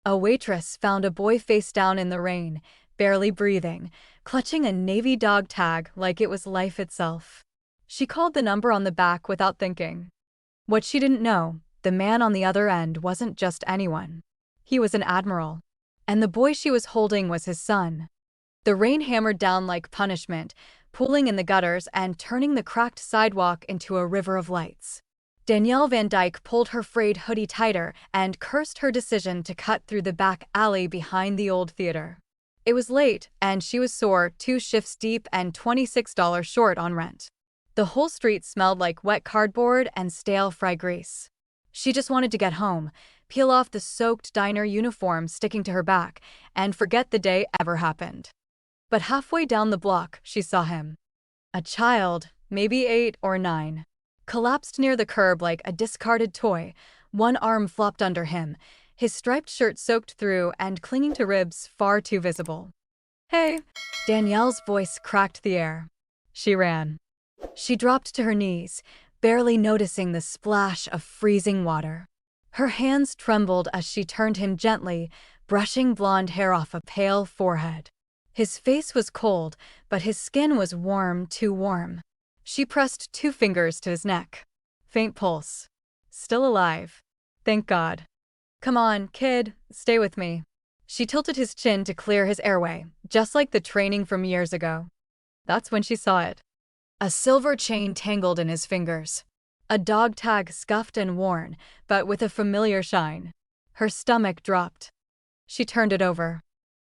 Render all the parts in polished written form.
A waitress found a boy face down in the rain, barely breathing, clutching a Navy dog tag like it was life itself. She called the number on the back without thinking. What she didn't know, the man on the other end wasn't just anyone. He was an admiral. And the boy she was holding was his son. The rain hammered down like punishment, pooling in the gutters and turning the cracked sidewalk into a river of lights. Danielle Vandyke pulled her frayed hoodie tighter and cursed her decision to cut through the back alley behind the old theater. It was late, and she was sore, 2 shifts deep and $26 short on rent. The whole street smelled like wet cardboard and stale fry grease. She just wanted to get home, peel off the soaked diner uniform sticking to her back, and forget the day ever happened. But halfway down the block, she saw him. A child, maybe 8 or 9. Collapsed near the curb like a discarded toy, one arm flopped under him, his striped shirt soaked through and clinging to ribs far too visible. "Hey!" Danielle's voice cracked the air. She ran. She dropped to her knees, barely noticing the splash of freezing water. Her hands trembled as she turned him gently, brushing blonde hair off a pale forehead. His face was cold, but his skin was warm, too warm. She pressed 2 fingers to his neck. Faint pulse. Still alive. Thank God. "Come on, kid, stay with me." She tilted his chin to clear his airway, just like the training from years ago. That's when she saw it. A silver chain tangled in his fingers. A dog tag scuffed and worn, but with a familiar shine. Her stomach dropped. She turned it over.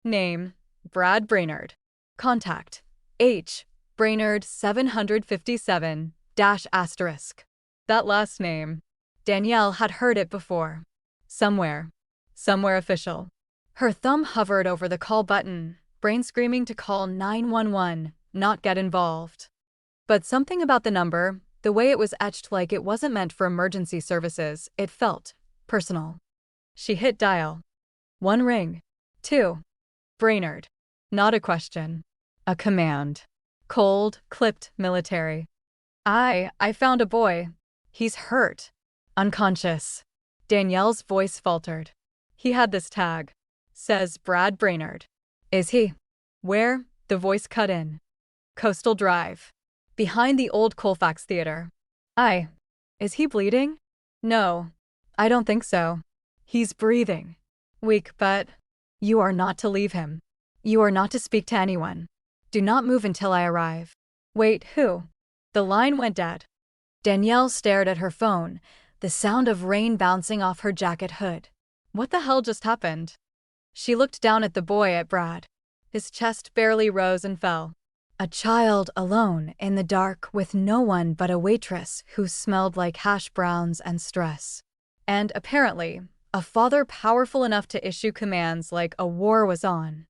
Name: Brad Brainerd. Contact: H. Brainerd 757 ***. That last name. Danielle had heard it before. Somewhere. Somewhere official. Her thumb hovered over the call button, brain screaming to call 911, not get involved. But something about the number, the way it was etched like it wasn't meant for emergency services, it felt personal. She hit dial. 1 ring. 2. Brainerd. Not a question. A command. Cold, clipped, military. I found a boy. He's hurt. Unconscious. Danielle's voice faltered. He had this tag. Says Brad Brainerd. Is he? Where? The voice cut in. Coastal Drive. Behind the old Colfax Theater. Is he bleeding? No. I don't think so. He's breathing. Weak, but you are not to leave him. You are not to speak to anyone. Do not move until I arrive. Wait, who? The line went dead. Danielle stared at her phone, the sound of rain bouncing off her jacket hood. What the hell just happened? She looked down at the boy at Brad. His chest barely rose and fell. A child alone in the dark with no one but a waitress who smelled like hash browns and stress. And apparently, a father powerful enough to issue commands like a war was on.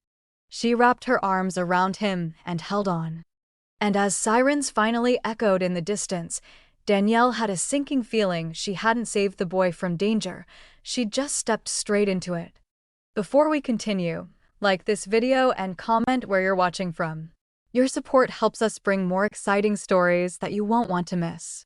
She wrapped her arms around him and held on. And as sirens finally echoed in the distance, Danielle had a sinking feeling she hadn't saved the boy from danger. She'd just stepped straight into it. Before we continue, like this video and comment where you're watching from. Your support helps us bring more exciting stories that you won't want to miss.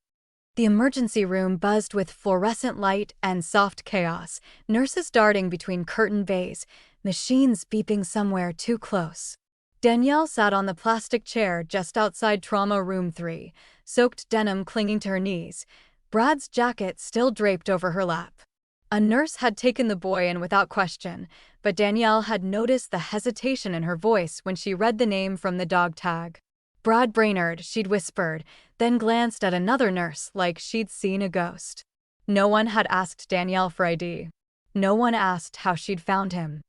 The emergency room buzzed with fluorescent light and soft chaos, nurses darting between curtain bays, machines beeping somewhere too close. Danielle sat on the plastic chair just outside Trauma Room 3, soaked denim clinging to her knees, Brad's jacket still draped over her lap. A nurse had taken the boy in without question, but Danielle had noticed the hesitation in her voice when she read the name from the dog tag. Brad Brainerd, she'd whispered, then glanced at another nurse like she'd seen a ghost. No one had asked Danielle for ID. No one asked how she'd found him.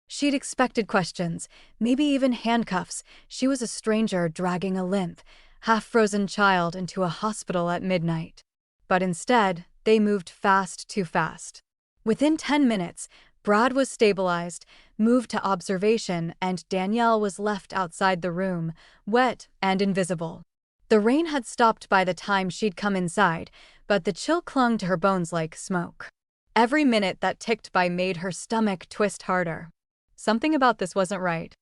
She'd expected questions, maybe even handcuffs. She was a stranger dragging a limp, half-frozen child into a hospital at midnight. But instead, they moved fast, too fast. Within 10 minutes, Brad was stabilized, moved to observation, and Danielle was left outside the room, wet and invisible. The rain had stopped by the time she'd come inside, but the chill clung to her bones like smoke. Every minute that ticked by made her stomach twist harder. Something about this wasn't right.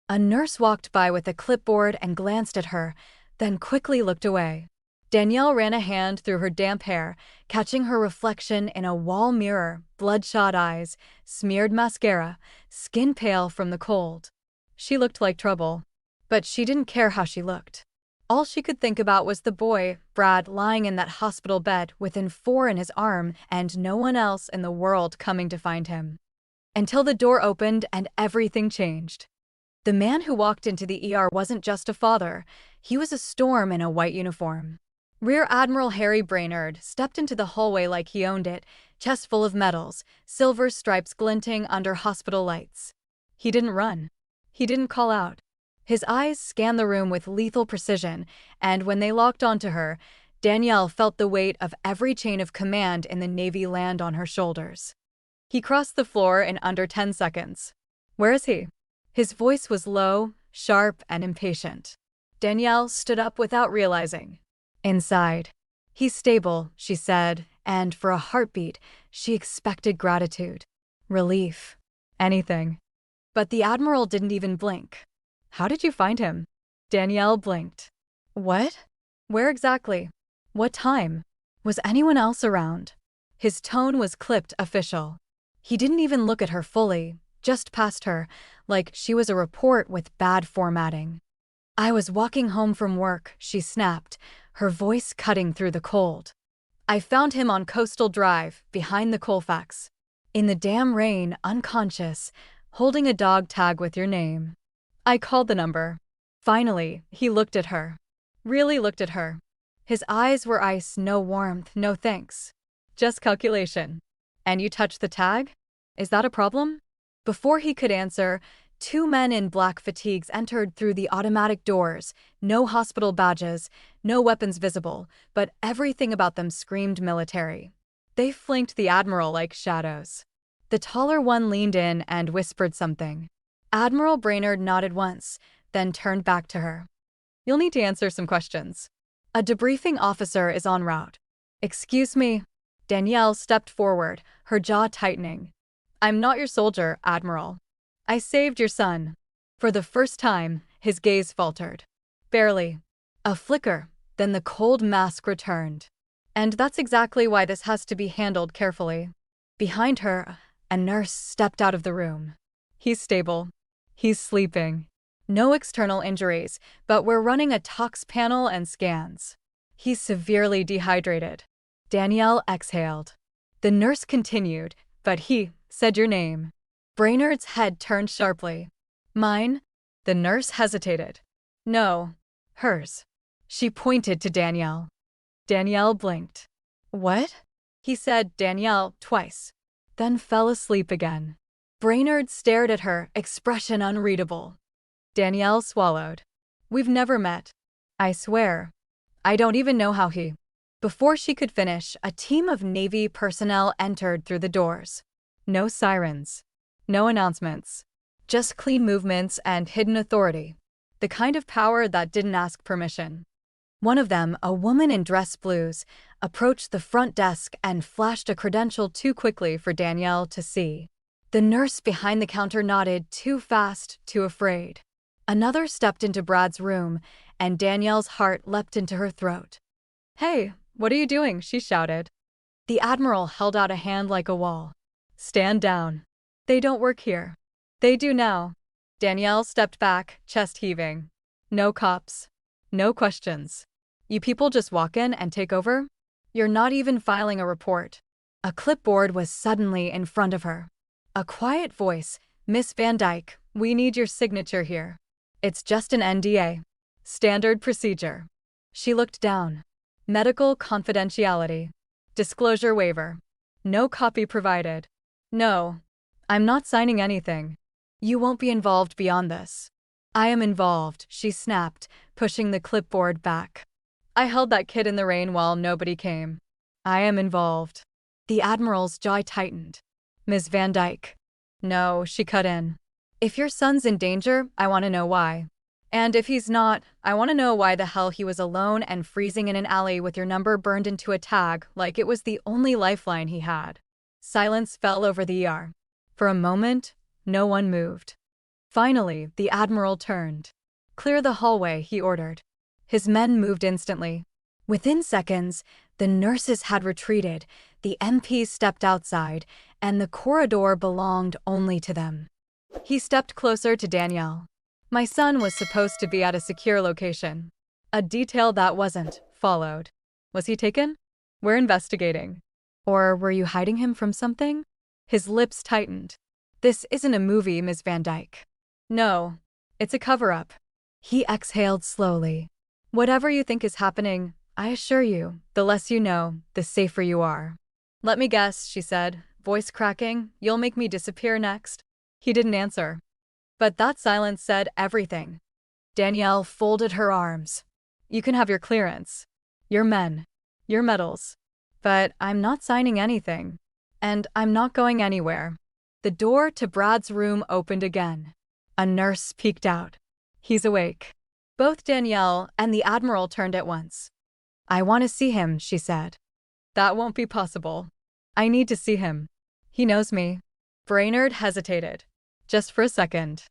A nurse walked by with a clipboard and glanced at her, then quickly looked away. Danielle ran a hand through her damp hair, catching her reflection in a wall mirror, bloodshot eyes, smeared mascara, skin pale from the cold. She looked like trouble. But she didn't care how she looked. All she could think about was the boy, Brad, lying in that hospital bed with an .4 in his arm and no one else in the world coming to find him. Until the door opened and everything changed. The man who walked into the ER wasn't just a father, he was a storm in a white uniform. Rear Admiral Harry Brainerd stepped into the hallway like he owned it, chest full of medals, silver stripes glinting under hospital lights. He didn't run. He didn't call out. His eyes scanned the room with lethal precision, and when they locked onto her, Danielle felt the weight of every chain of command in the Navy land on her shoulders. He crossed the floor in under 10 seconds. "Where is he?" His voice was low, sharp, and impatient. Danielle stood up without realizing. "Inside." "He's stable," she said, and for a heartbeat, she expected gratitude. Relief. Anything. But the Admiral didn't even blink. "How did you find him?" Danielle blinked. "What? Where exactly? What time? Was anyone else around?" His tone was clipped official. He didn't even look at her fully, just past her, like she was a report with bad formatting. "I was walking home from work," she snapped, her voice cutting through the cold. "I found him on Coastal Drive, behind the Colfax. In the damn rain, unconscious, holding a dog tag with your name. I called the number." Finally, he looked at her. Really looked at her. His eyes were ice, no warmth, no thanks. Just calculation. "And you touched the tag? Is that a problem?" Before he could answer, 2 men in black fatigues entered through the automatic doors, no hospital badges, no weapons visible, but everything about them screamed military. They flanked the Admiral like shadows. The taller one leaned in and whispered something. Admiral Brainerd nodded once, then turned back to her. "You'll need to answer some questions. A debriefing officer is en route." "Excuse me." Danielle stepped forward, her jaw tightening. "I'm not your soldier, Admiral. I saved your son." For the first time, his gaze faltered. Barely. A flicker, then the cold mask returned. "And that's exactly why this has to be handled carefully." Behind her, a nurse stepped out of the room. "He's stable. He's sleeping. No external injuries, but we're running a tox panel and scans. He's severely dehydrated." Danielle exhaled. The nurse continued, "But he said your name." Brainerd's head turned sharply. "Mine?" The nurse hesitated. "No. Hers." She pointed to Danielle. Danielle blinked. "What?" He said Danielle twice, then fell asleep again. Brainerd stared at her, expression unreadable. Danielle swallowed. "We've never met. I swear. I don't even know how he." Before she could finish, a team of Navy personnel entered through the doors. No sirens. No announcements. Just clean movements and hidden authority. The kind of power that didn't ask permission. One of them, a woman in dress blues, approached the front desk and flashed a credential too quickly for Danielle to see. The nurse behind the counter nodded, too fast, too afraid. Another stepped into Brad's room, and Danielle's heart leapt into her throat. "Hey, what are you doing?" she shouted. The Admiral held out a hand like a wall. "Stand down. They don't work here." "They do now." Danielle stepped back, chest heaving. "No cops. No questions. You people just walk in and take over? You're not even filing a report." A clipboard was suddenly in front of her. A quiet voice, "Miss Vandyke, we need your signature here." "It's just an NDA. Standard procedure." She looked down. "Medical confidentiality. Disclosure waiver. No copy provided." "No. I'm not signing anything. You won't be involved beyond this." "I am involved," she snapped, pushing the clipboard back. "I held that kid in the rain while nobody came. I am involved." The Admiral's jaw tightened. "Ms. Vandyke." "No," she cut in. "If your son's in danger, I want to know why. And if he's not, I want to know why the hell he was alone and freezing in an alley with your number burned into a tag like it was the only lifeline he had." Silence fell over the ER. For a moment, no one moved. Finally, the Admiral turned. "Clear the hallway," he ordered. His men moved instantly. Within seconds, the nurses had retreated, the MPs stepped outside, and the corridor belonged only to them. He stepped closer to Danielle. My son was supposed to be at a secure location. A detail that wasn't followed. Was he taken? We're investigating. Or were you hiding him from something? His lips tightened. This isn't a movie, Ms. Vandyke. No, it's a cover-up. He exhaled slowly. Whatever you think is happening, I assure you, the less you know, the safer you are. Let me guess, she said, voice cracking, you'll make me disappear next? He didn't answer. But that silence said everything. Danielle folded her arms. You can have your clearance. Your men. Your medals. But I'm not signing anything. And I'm not going anywhere. The door to Brad's room opened again. A nurse peeked out. He's awake. Both Danielle and the Admiral turned at once. I want to see him, she said. That won't be possible. I need to see him. He knows me. Brainerd hesitated. Just for a second.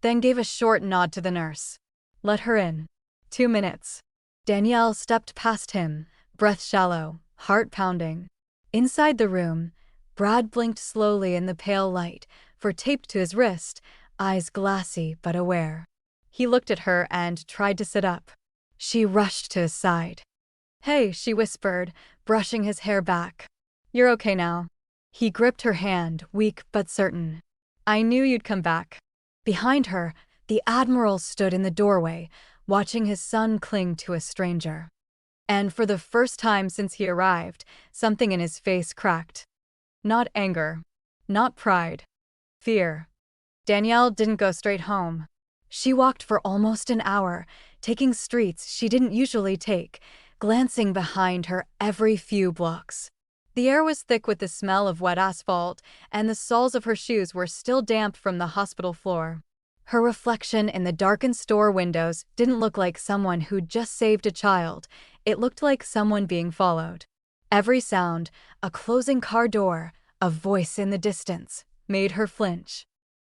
Then gave a short nod to the nurse. Let her in. 2 minutes. Danielle stepped past him, breath shallow, heart pounding. Inside the room, Brad blinked slowly in the pale light, for taped to his wrist, eyes glassy but aware. He looked at her and tried to sit up. She rushed to his side. Hey, she whispered, brushing his hair back. You're okay now. He gripped her hand, weak but certain. I knew you'd come back. Behind her, the Admiral stood in the doorway, watching his son cling to a stranger. And for the first time since he arrived, something in his face cracked. Not anger. Not pride. Fear. Danielle didn't go straight home. She walked for almost an hour, taking streets she didn't usually take, glancing behind her every few blocks. The air was thick with the smell of wet asphalt, and the soles of her shoes were still damp from the hospital floor. Her reflection in the darkened store windows didn't look like someone who'd just saved a child. It looked like someone being followed. Every sound, a closing car door, a voice in the distance, made her flinch.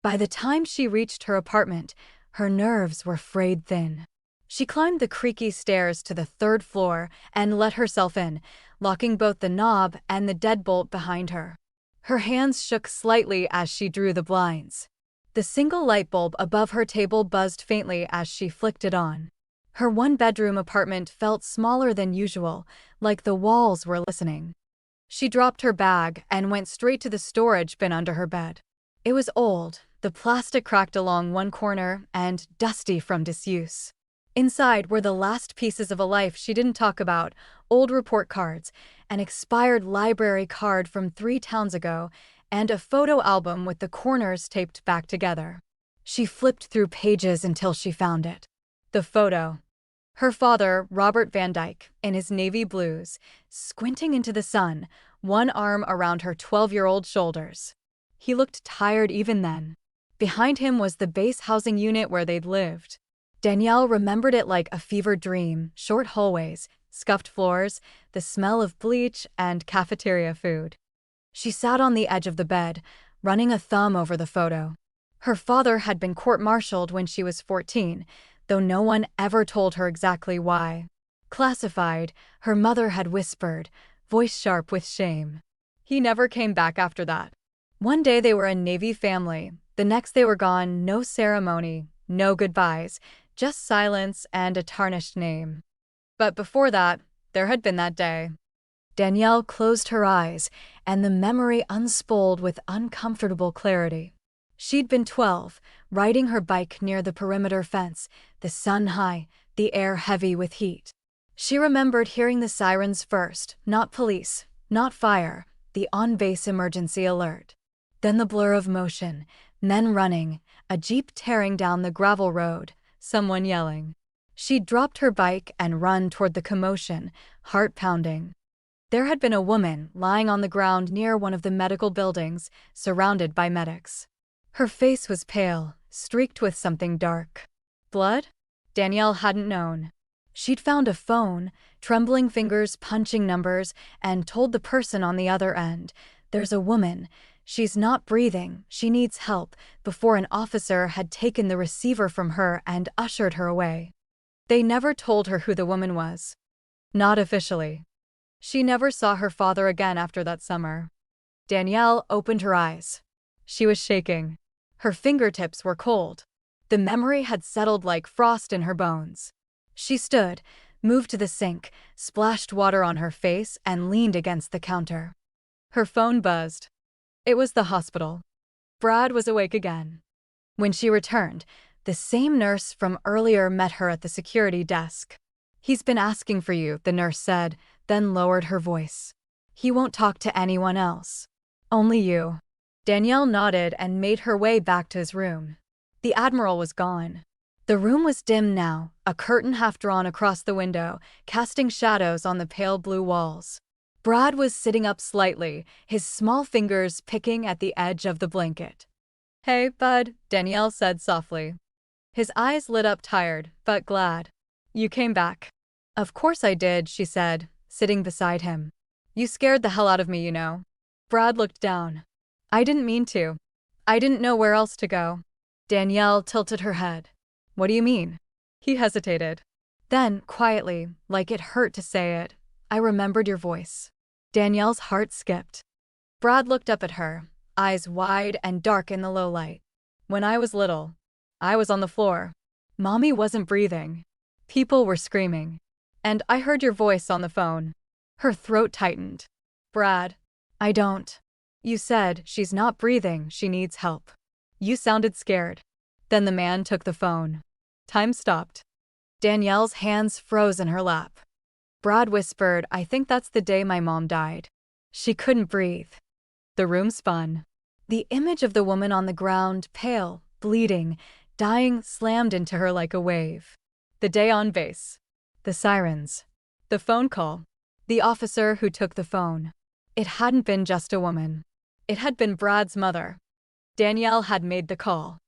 By the time she reached her apartment, her nerves were frayed thin. She climbed the creaky stairs to the 3rd floor and let herself in, locking both the knob and the deadbolt behind her. Her hands shook slightly as she drew the blinds. The single light bulb above her table buzzed faintly as she flicked it on. Her 1-bedroom apartment felt smaller than usual, like the walls were listening. She dropped her bag and went straight to the storage bin under her bed. It was old, the plastic cracked along one corner and dusty from disuse. Inside were the last pieces of a life she didn't talk about, old report cards, an expired library card from 3 towns ago, and a photo album with the corners taped back together. She flipped through pages until she found it. The photo. Her father, Robert Vandyke, in his navy blues, squinting into the sun, one arm around her 12-year-old shoulders. He looked tired even then. Behind him was the base housing unit where they'd lived. Danielle remembered it like a fevered dream, short hallways, scuffed floors, the smell of bleach, and cafeteria food. She sat on the edge of the bed, running a thumb over the photo. Her father had been court-martialed when she was 14, though no one ever told her exactly why. Classified, her mother had whispered, voice sharp with shame. He never came back after that. One day they were a Navy family, the next they were gone, no ceremony, no goodbyes, just silence and a tarnished name. But before that, there had been that day. Danielle closed her eyes, and the memory unspooled with uncomfortable clarity. She'd been 12, riding her bike near the perimeter fence, the sun high, the air heavy with heat. She remembered hearing the sirens first, not police, not fire, the on-base emergency alert. Then the blur of motion, men running, a jeep tearing down the gravel road, someone yelling. She'd dropped her bike and run toward the commotion, heart pounding. There had been a woman lying on the ground near one of the medical buildings, surrounded by medics. Her face was pale, streaked with something dark. Blood? Danielle hadn't known. She'd found a phone, trembling fingers punching numbers, and told the person on the other end, "There's a woman. She's not breathing. She needs help," before an officer had taken the receiver from her and ushered her away. They never told her who the woman was. Not officially. She never saw her father again after that summer. Danielle opened her eyes. She was shaking. Her fingertips were cold. The memory had settled like frost in her bones. She stood, moved to the sink, splashed water on her face, and leaned against the counter. Her phone buzzed. It was the hospital. Brad was awake again. When she returned, the same nurse from earlier met her at the security desk. "He's been asking for you," the nurse said, then lowered her voice. "He won't talk to anyone else. Only you." Danielle nodded and made her way back to his room. The Admiral was gone. The room was dim now, a curtain half drawn across the window, casting shadows on the pale blue walls. Brad was sitting up slightly, his small fingers picking at the edge of the blanket. "Hey, bud," Danielle said softly. His eyes lit up, tired, but glad. "You came back." "Of course I did," she said, sitting beside him. "You scared the hell out of me, you know." Brad looked down. "I didn't mean to. I didn't know where else to go." Danielle tilted her head. "What do you mean?" He hesitated. Then, quietly, like it hurt to say it, "I remembered your voice." Danielle's heart skipped. Brad looked up at her, eyes wide and dark in the low light. "When I was little, I was on the floor. Mommy wasn't breathing. People were screaming. And I heard your voice on the phone." Her throat tightened. "Brad, I don't. You said she's not breathing, she needs help. You sounded scared." Then the man took the phone. Time stopped. Danielle's hands froze in her lap. Brad whispered, "I think that's the day my mom died. She couldn't breathe." The room spun. The image of the woman on the ground, pale, bleeding, dying, slammed into her like a wave. The day on base. The sirens. The phone call. The officer who took the phone. It hadn't been just a woman. It had been Brad's mother. Danielle had made the call.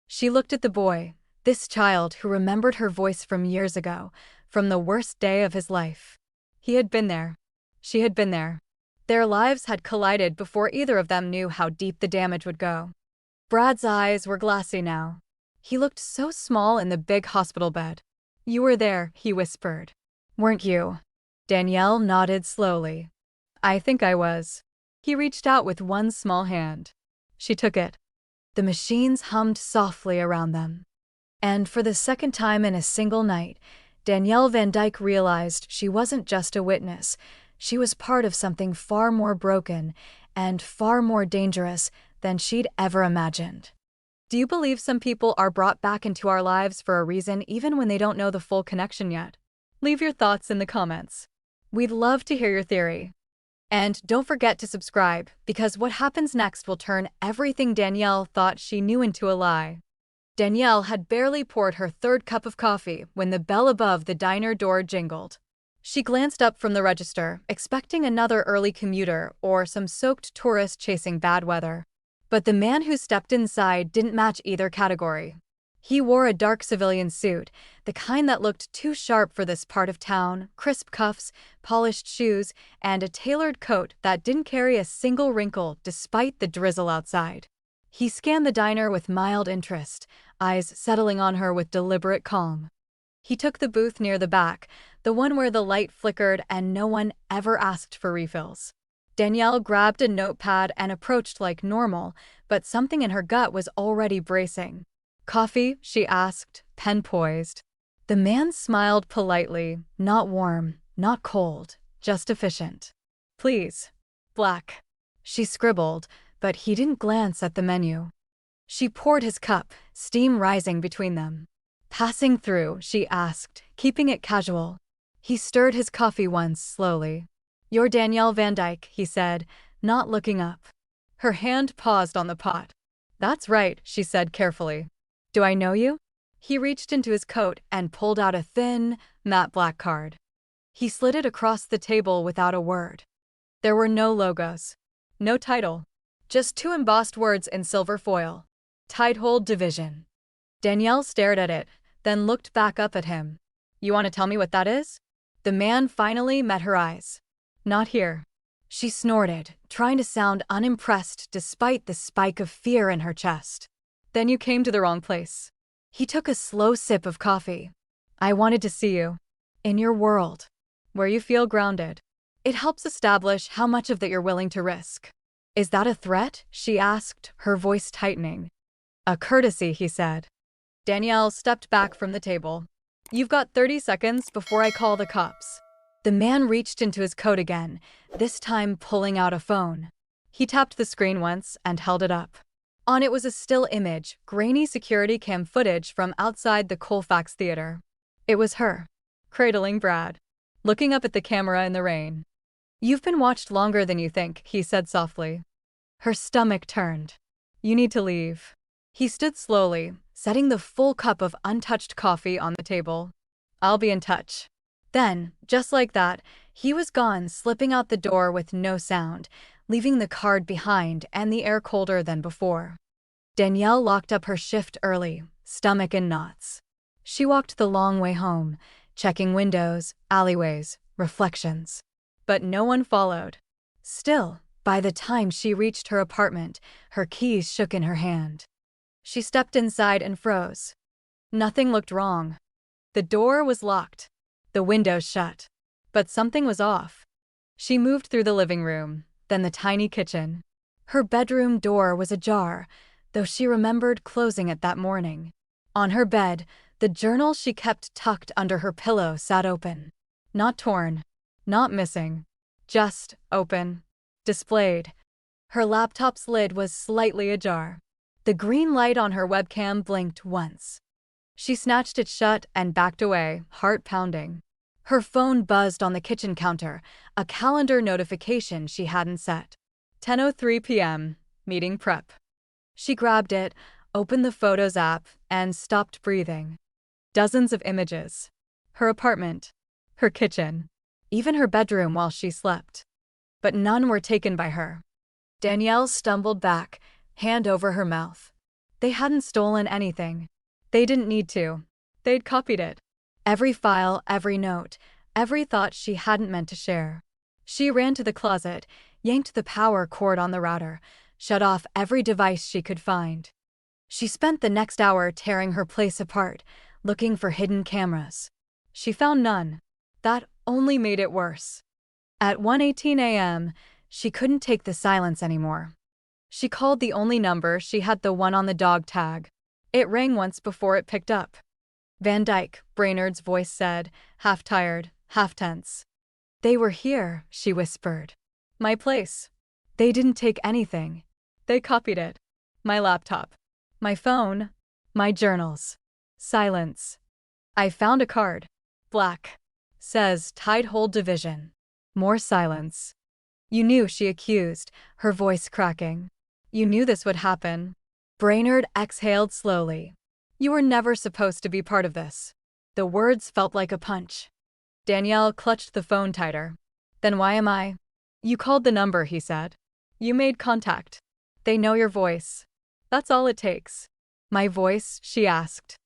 She looked at the boy, this child who remembered her voice from years ago, from the worst day of his life. He had been there. She had been there. Their lives had collided before either of them knew how deep the damage would go. Brad's eyes were glassy now. He looked so small in the big hospital bed. "You were there," he whispered. "Weren't you?" Danielle nodded slowly. "I think I was." He reached out with one small hand. She took it. The machines hummed softly around them. And for the second time in a single night, Danielle Vandyke realized she wasn't just a witness. She was part of something far more broken and far more dangerous than she'd ever imagined. Do you believe some people are brought back into our lives for a reason even when they don't know the full connection yet? Leave your thoughts in the comments. We'd love to hear your theory. And don't forget to subscribe, because what happens next will turn everything Danielle thought she knew into a lie. Danielle had barely poured her third cup of coffee when the bell above the diner door jingled. She glanced up from the register, expecting another early commuter or some soaked tourist chasing bad weather. But the man who stepped inside didn't match either category. He wore a dark civilian suit, the kind that looked too sharp for this part of town, crisp cuffs, polished shoes, and a tailored coat that didn't carry a single wrinkle despite the drizzle outside. He scanned the diner with mild interest, eyes settling on her with deliberate calm. He took the booth near the back, the one where the light flickered and no one ever asked for refills. Danielle grabbed a notepad and approached like normal, but something in her gut was already bracing. "Coffee?" she asked, pen poised. The man smiled politely, not warm, not cold, just efficient. "Please. Black." She scribbled, but he didn't glance at the menu. She poured his cup, steam rising between them. "Passing through?" she asked, keeping it casual. He stirred his coffee once, slowly. "You're Danielle Vandyke," he said, not looking up. Her hand paused on the pot. "That's right," she said carefully. "Do I know you?" He reached into his coat and pulled out a thin, matte black card. He slid it across the table without a word. There were no logos. No title. Just two embossed words in silver foil. Tidehold Division. Danielle stared at it, then looked back up at him. "You want to tell me what that is?" The man finally met her eyes. "Not here." She snorted, trying to sound unimpressed despite the spike of fear in her chest. "Then you came to the wrong place." He took a slow sip of coffee. "I wanted to see you. In your world." where you feel grounded. It helps establish how much of that you're willing to risk. Is that a threat? She asked, her voice tightening. A courtesy, he said. Danielle stepped back from the table. You've got 30 seconds before I call the cops. The man reached into his coat again, this time pulling out a phone. He tapped the screen once and held it up. On it was a still image, grainy security cam footage from outside the Colfax Theater. It was her, cradling Brad, looking up at the camera in the rain. You've been watched longer than you think, he said softly. Her stomach turned. You need to leave. He stood slowly, setting the full cup of untouched coffee on the table. I'll be in touch. Then, just like that, he was gone, slipping out the door with no sound, leaving the card behind and the air colder than before. Danielle locked up her shift early, stomach in knots. She walked the long way home, checking windows, alleyways, reflections. But no one followed. Still, by the time she reached her apartment, her keys shook in her hand. She stepped inside and froze. Nothing looked wrong. The door was locked, the windows shut. But something was off. She moved through the living room, then the tiny kitchen. Her bedroom door was ajar, though she remembered closing it that morning. On her bed, the journal she kept tucked under her pillow sat open. Not torn, not missing, just open, displayed. Her laptop's lid was slightly ajar. The green light on her webcam blinked once. She snatched it shut and backed away, heart pounding. Her phone buzzed on the kitchen counter, a calendar notification she hadn't set. 10:03 p.m., meeting prep. She grabbed it, opened the Photos app, and stopped breathing. Dozens of images. Her apartment, her kitchen, even her bedroom while she slept. But none were taken by her. Danielle stumbled back, hand over her mouth. They hadn't stolen anything. They didn't need to. They'd copied it. Every file, every note, every thought she hadn't meant to share. She ran to the closet, yanked the power cord on the router, shut off every device she could find. She spent the next hour tearing her place apart, looking for hidden cameras. She found none. That only made it worse. At 1:18 a.m., she couldn't take the silence anymore. She called the only number she had, the one on the dog tag. It rang once before it picked up. Vandyke, Brainerd's voice said, half tired, half tense. They were here, she whispered. My place. They didn't take anything. They copied it. My laptop. My phone. My journals. Silence. I found a card. Black. Says Tide Hold Division. More silence. You knew, she accused, her voice cracking. You knew this would happen. Brainerd exhaled slowly. You were never supposed to be part of this. The words felt like a punch. Danielle clutched the phone tighter. Then why am I? You called the number, he said. You made contact. They know your voice. That's all it takes. My voice? She asked.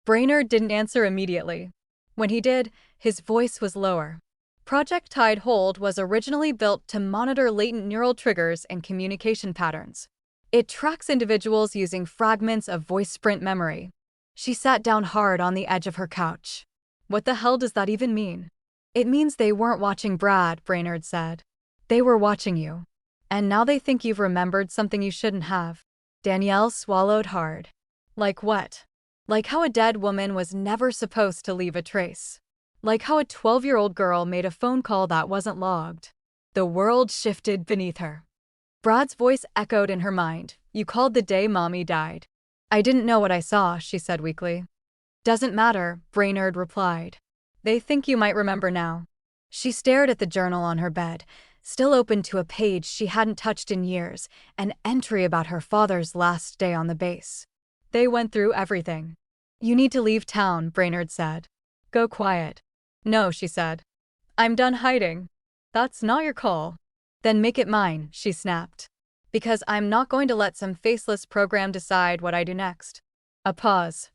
Brainerd didn't answer immediately. When he did, his voice was lower. Project Tide Hold was originally built to monitor latent neural triggers and communication patterns. It tracks individuals using fragments of voice sprint memory. She sat down hard on the edge of her couch. What the hell does that even mean? It means they weren't watching Brad, Brainerd said. They were watching you. And now they think you've remembered something you shouldn't have. Danielle swallowed hard. Like what? Like how a dead woman was never supposed to leave a trace. Like how a 12-year-old girl made a phone call that wasn't logged. The world shifted beneath her. Brad's voice echoed in her mind. You called the day Mommy died. I didn't know what I saw, she said weakly. Doesn't matter, Brainerd replied. They think you might remember now. She stared at the journal on her bed, still open to a page she hadn't touched in years, an entry about her father's last day on the base. They went through everything. You need to leave town, Brainerd said. Go quiet. No, she said. I'm done hiding. That's not your call. Then make it mine, she snapped. Because I'm not going to let some faceless program decide what I do next. A pause.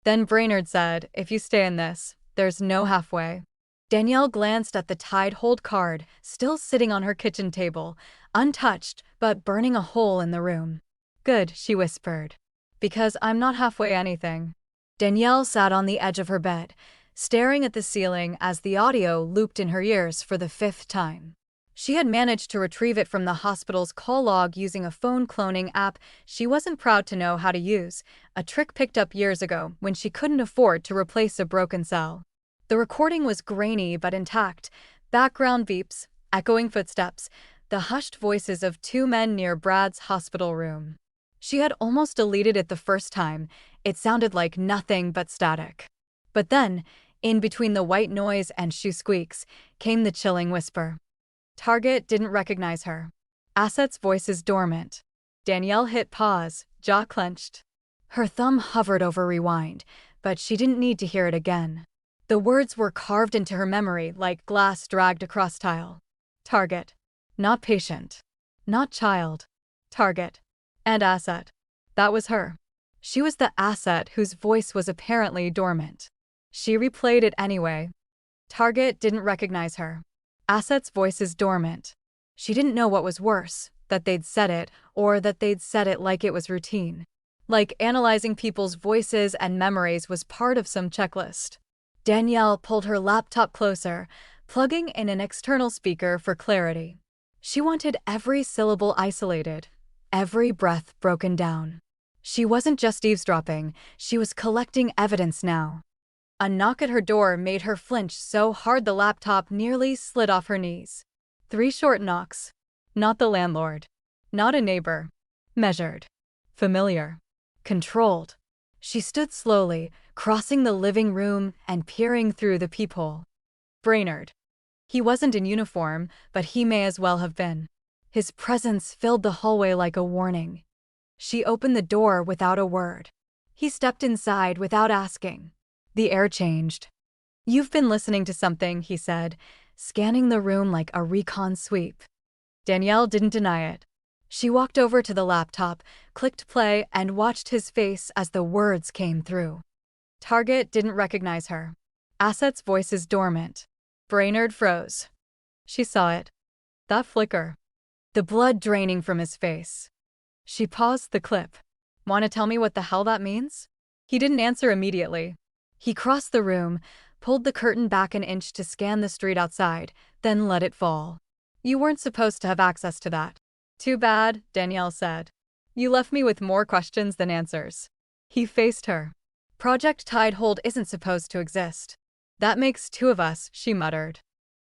Then Brainerd said, if you stay in this, there's no halfway. Danielle glanced at the Tide Hold card, still sitting on her kitchen table, untouched, but burning a hole in the room. Good, she whispered. Because I'm not halfway anything. Danielle sat on the edge of her bed, staring at the ceiling as the audio looped in her ears for the 5th time. She had managed to retrieve it from the hospital's call log using a phone cloning app she wasn't proud to know how to use, a trick picked up years ago when she couldn't afford to replace a broken cell. The recording was grainy but intact, background beeps, echoing footsteps, the hushed voices of 2 men near Brad's hospital room. She had almost deleted it the first time. It sounded like nothing but static. But then, in between the white noise and shoe squeaks, came the chilling whisper. Target didn't recognize her. Asset's voice is dormant. Danielle hit pause, jaw clenched. Her thumb hovered over rewind, but she didn't need to hear it again. The words were carved into her memory like glass dragged across tile. Target. Not patient. Not child. Target. And asset. That was her. She was the asset whose voice was apparently dormant. She replayed it anyway. Target didn't recognize her. Asset's voice is dormant. She didn't know what was worse, that they'd said it, or that they'd said it like it was routine. Like analyzing people's voices and memories was part of some checklist. Danielle pulled her laptop closer, plugging in an external speaker for clarity. She wanted every syllable isolated, every breath broken down. She wasn't just eavesdropping, she was collecting evidence now. A knock at her door made her flinch so hard the laptop nearly slid off her knees. 3 short knocks. Not the landlord. Not a neighbor. Measured. Familiar. Controlled. She stood slowly, crossing the living room and peering through the peephole. Brainerd. He wasn't in uniform, but he may as well have been. His presence filled the hallway like a warning. She opened the door without a word. He stepped inside without asking. The air changed. You've been listening to something, he said, scanning the room like a recon sweep. Danielle didn't deny it. She walked over to the laptop, clicked play, and watched his face as the words came through. Target didn't recognize her. Asset's voice is dormant. Brainerd froze. She saw it. That flicker. The blood draining from his face. She paused the clip. Want to tell me what the hell that means? He didn't answer immediately. He crossed the room, pulled the curtain back an inch to scan the street outside, then let it fall. You weren't supposed to have access to that. Too bad, Danielle said. You left me with more questions than answers. He faced her. Project Tidehold isn't supposed to exist. That makes 2 of us, she muttered.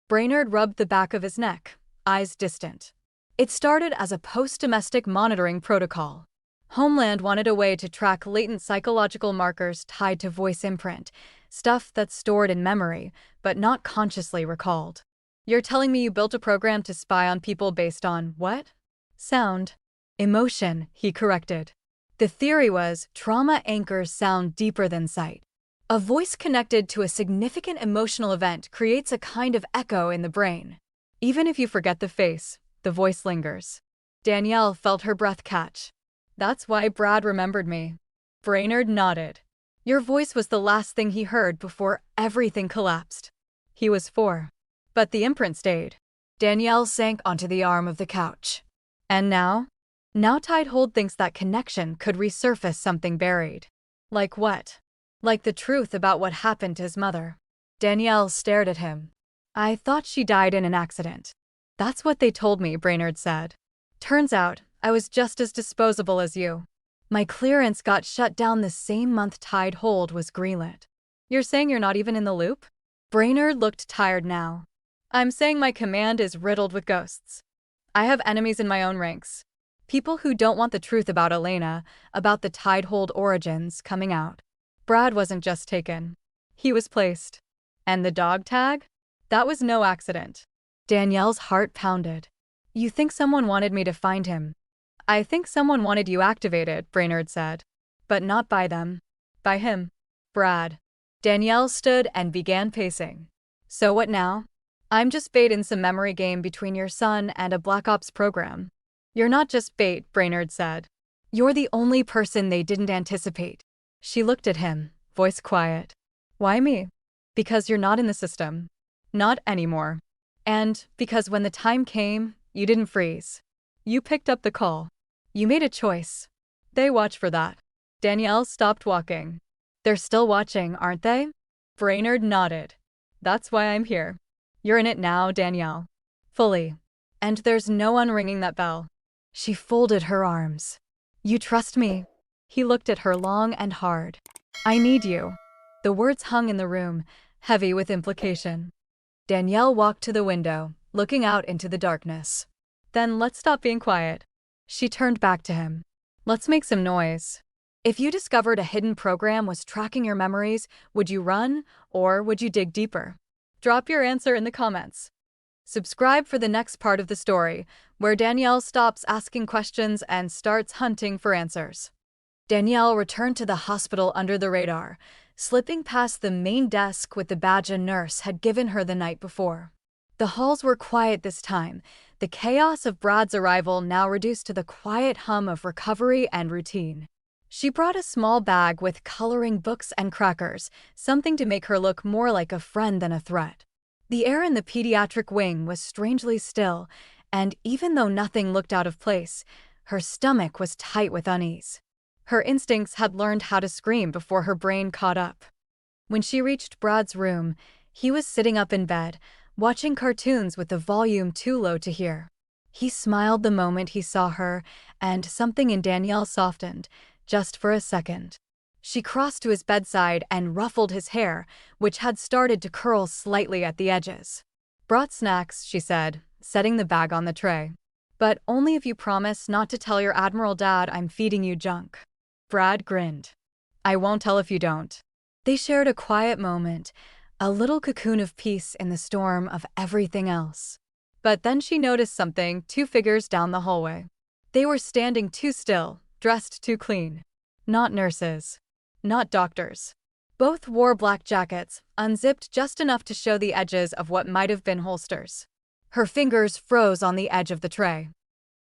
Brainerd rubbed the back of his neck, eyes distant. It started as a post-domestic monitoring protocol. Homeland wanted a way to track latent psychological markers tied to voice imprint, stuff that's stored in memory, but not consciously recalled. You're telling me you built a program to spy on people based on what? Sound. Emotion, he corrected. The theory was trauma anchors sound deeper than sight. A voice connected to a significant emotional event creates a kind of echo in the brain. Even if you forget the face, the voice lingers. Danielle felt her breath catch. That's why Brad remembered me. Brainerd nodded. Your voice was the last thing he heard before everything collapsed. He was 4. But the imprint stayed. Danielle sank onto the arm of the couch. And now? Now Tidehold thinks that connection could resurface something buried. Like what? Like the truth about what happened to his mother. Danielle stared at him. I thought she died in an accident. That's what they told me, Brainerd said. Turns out, I was just as disposable as you. My clearance got shut down the same month Tidehold was greenlit. You're saying you're not even in the loop? Brainerd looked tired now. I'm saying my command is riddled with ghosts. I have enemies in my own ranks. People who don't want the truth about Elena, about the Tidehold origins, coming out. Brad wasn't just taken. He was placed. And the dog tag? That was no accident. Danielle's heart pounded. You think someone wanted me to find him? I think someone wanted you activated, Brainerd said. But not by them. By him. Brad. Danielle stood and began pacing. So what now? I'm just bait in some memory game between your son and a Black Ops program. You're not just bait, Brainerd said. You're the only person they didn't anticipate. She looked at him, voice quiet. Why me? Because you're not in the system. Not anymore. And because when the time came, you didn't freeze. You picked up the call. You made a choice. They watch for that. Danielle stopped walking. They're still watching, aren't they? Brainerd nodded. That's why I'm here. You're in it now, Danielle. Fully. And there's no one ringing that bell. She folded her arms. You trust me? He looked at her long and hard. I need you. The words hung in the room, heavy with implication. Danielle walked to the window, looking out into the darkness. Then let's stop being quiet. She turned back to him. Let's make some noise. If you discovered a hidden program was tracking your memories, would you run, or would you dig deeper? Drop your answer in the comments. Subscribe for the next part of the story, where Danielle stops asking questions and starts hunting for answers. Danielle returned to the hospital under the radar, slipping past the main desk with the badge a nurse had given her the night before. The halls were quiet this time, the chaos of Brad's arrival now reduced to the quiet hum of recovery and routine. She brought a small bag with coloring books and crackers, something to make her look more like a friend than a threat. The air in the pediatric wing was strangely still, and even though nothing looked out of place, her stomach was tight with unease. Her instincts had learned how to scream before her brain caught up. When she reached Brad's room, he was sitting up in bed, watching cartoons with the volume too low to hear. He smiled the moment he saw her, and something in Danielle softened, just for a second. She crossed to his bedside and ruffled his hair, which had started to curl slightly at the edges. Brought snacks, she said, setting the bag on the tray. But only if you promise not to tell your Admiral Dad I'm feeding you junk. Brad grinned. I won't tell if you don't. They shared a quiet moment, a little cocoon of peace in the storm of everything else. But then she noticed something 2 figures down the hallway. They were standing too still, dressed too clean. Not nurses. Not doctors. Both wore black jackets, unzipped just enough to show the edges of what might have been holsters. Her fingers froze on the edge of the tray.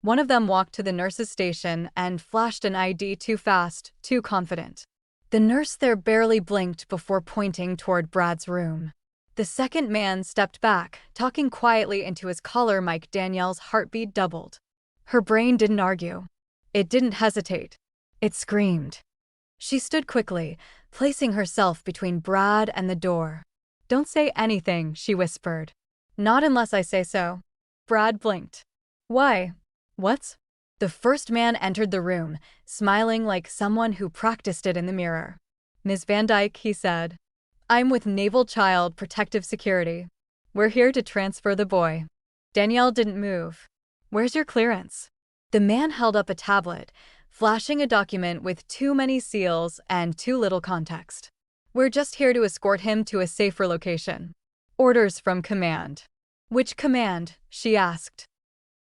One of them walked to the nurse's station and flashed an ID too fast, too confident. The nurse there barely blinked before pointing toward Brad's room. The second man stepped back, talking quietly into his collar mic. Danielle's heartbeat doubled. Her brain didn't argue. It didn't hesitate. It screamed. She stood quickly, placing herself between Brad and the door. Don't say anything, she whispered. Not unless I say so. Brad blinked. Why? What? The first man entered the room, smiling like someone who practiced it in the mirror. Ms. Vandyke, he said. I'm with Naval Child Protective Security. We're here to transfer the boy. Danielle didn't move. Where's your clearance? The man held up a tablet, flashing a document with too many seals and too little context. We're just here to escort him to a safer location. Orders from command. Which command? She asked.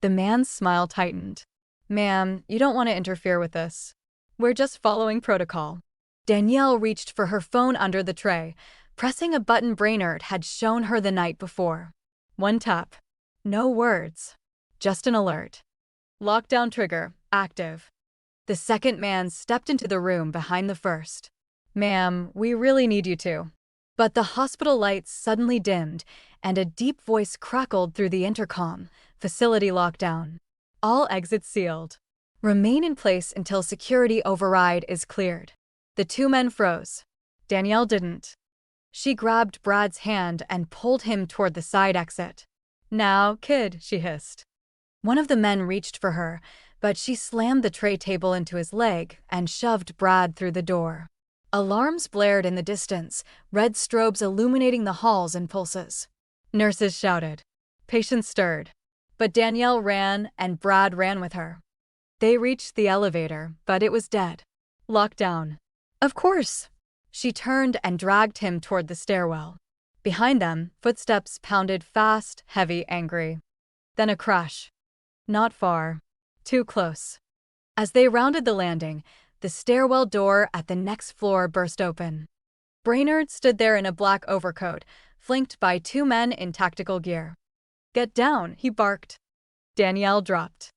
The man's smile tightened. Ma'am, you don't want to interfere with this. We're just following protocol. Danielle reached for her phone under the tray, pressing a button Brainerd had shown her the night before. One tap. No words. Just an alert. Lockdown trigger, active. The second man stepped into the room behind the first. Ma'am, we really need you to. But the hospital lights suddenly dimmed, and a deep voice crackled through the intercom. Facility lockdown. All exits sealed. Remain in place until security override is cleared. The 2 men froze. Danielle didn't. She grabbed Brad's hand and pulled him toward the side exit. Now, kid, she hissed. One of the men reached for her, but she slammed the tray table into his leg and shoved Brad through the door. Alarms blared in the distance, red strobes illuminating the halls in pulses. Nurses shouted. Patients stirred. But Danielle ran, and Brad ran with her. They reached the elevator, but it was dead. Lockdown. Of course. She turned and dragged him toward the stairwell. Behind them, footsteps pounded fast, heavy, angry. Then a crash. Not far. Too close. As they rounded the landing, the stairwell door at the next floor burst open. Brainerd stood there in a black overcoat, flanked by 2 men in tactical gear. Get down, he barked. Danielle dropped.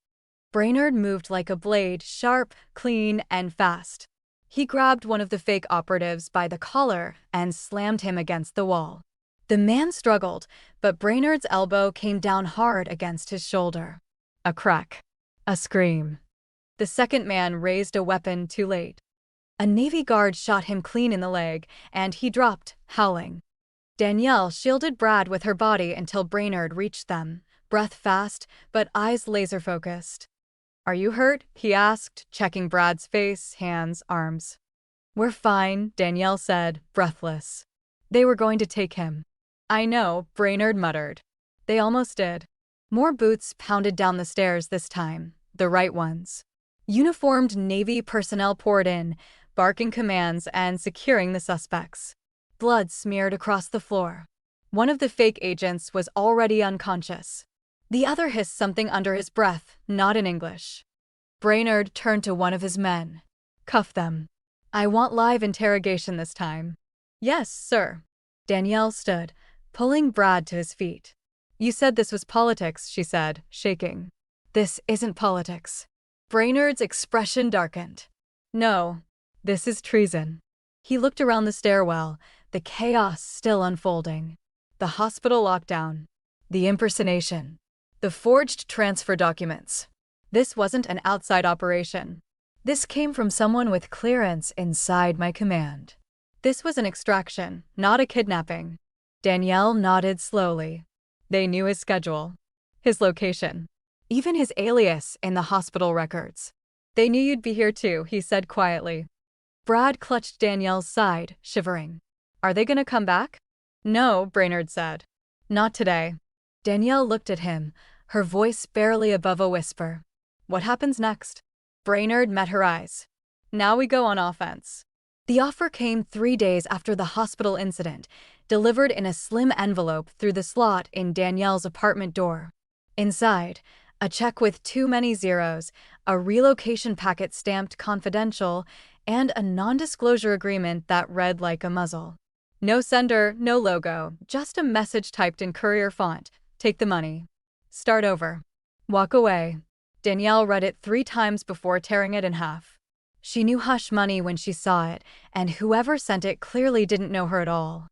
Brainerd moved like a blade, sharp, clean, and fast. He grabbed one of the fake operatives by the collar and slammed him against the wall. The man struggled, but Brainerd's elbow came down hard against his shoulder. A crack. A scream. The second man raised a weapon too late. A Navy guard shot him clean in the leg, and he dropped, howling. Danielle shielded Brad with her body until Brainerd reached them, breath fast, but eyes laser-focused. "Are you hurt?" he asked, checking Brad's face, hands, arms. "We're fine," Danielle said, breathless. "They were going to take him." "I know," Brainerd muttered. "They almost did." More boots pounded down the stairs this time, the right ones. Uniformed Navy personnel poured in, barking commands and securing the suspects. Blood smeared across the floor. One of the fake agents was already unconscious. The other hissed something under his breath, not in English. Brainerd turned to one of his men. "Cuff them. I want live interrogation this time." "Yes, sir." Danielle stood, pulling Brad to his feet. "You said this was politics," she said, shaking. "This isn't politics." Brainerd's expression darkened. "No, this is treason." He looked around the stairwell, the chaos still unfolding. The hospital lockdown. The impersonation. The forged transfer documents. This wasn't an outside operation. This came from someone with clearance inside my command. This was an extraction, not a kidnapping. Danielle nodded slowly. They knew his schedule, his location, even his alias in the hospital records. "They knew you'd be here too," he said quietly. Brad clutched Danielle's side, shivering. "Are they gonna come back?" "No," Brainerd said. "Not today." Danielle looked at him, her voice barely above a whisper. "What happens next?" Brainerd met her eyes. "Now we go on offense." The offer came 3 days after the hospital incident, delivered in a slim envelope through the slot in Danielle's apartment door. Inside, a check with too many zeros, a relocation packet stamped confidential, and a non-disclosure agreement that read like a muzzle. No sender, no logo, just a message typed in courier font. "Take the money. Start over. Walk away." Danielle read it 3 times before tearing it in half. She knew hush money when she saw it, and whoever sent it clearly didn't know her at all.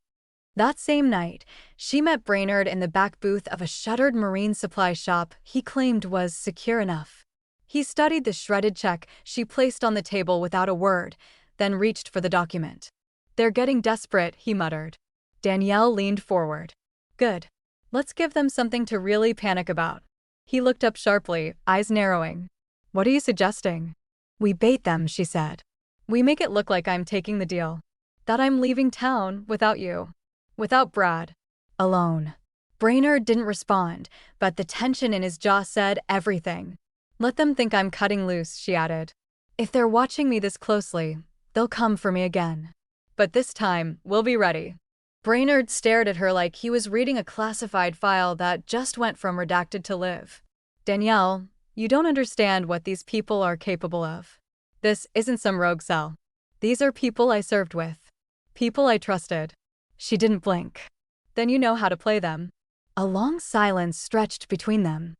That same night, she met Brainerd in the back booth of a shuttered marine supply shop he claimed was secure enough. He studied the shredded check she placed on the table without a word, then reached for the document. "They're getting desperate," he muttered. Danielle leaned forward. "Good. Let's give them something to really panic about." He looked up sharply, eyes narrowing. "What are you suggesting?" "We bait them," she said. "We make it look like I'm taking the deal. That I'm leaving town without you. Without Brad. Alone." Brainerd didn't respond, but the tension in his jaw said everything. "Let them think I'm cutting loose," she added. "If they're watching me this closely, they'll come for me again. But this time, we'll be ready." Brainerd stared at her like he was reading a classified file that just went from redacted to live. "Danielle, you don't understand what these people are capable of. This isn't some rogue cell. These are people I served with. People I trusted." She didn't blink. "Then you know how to play them." A long silence stretched between them.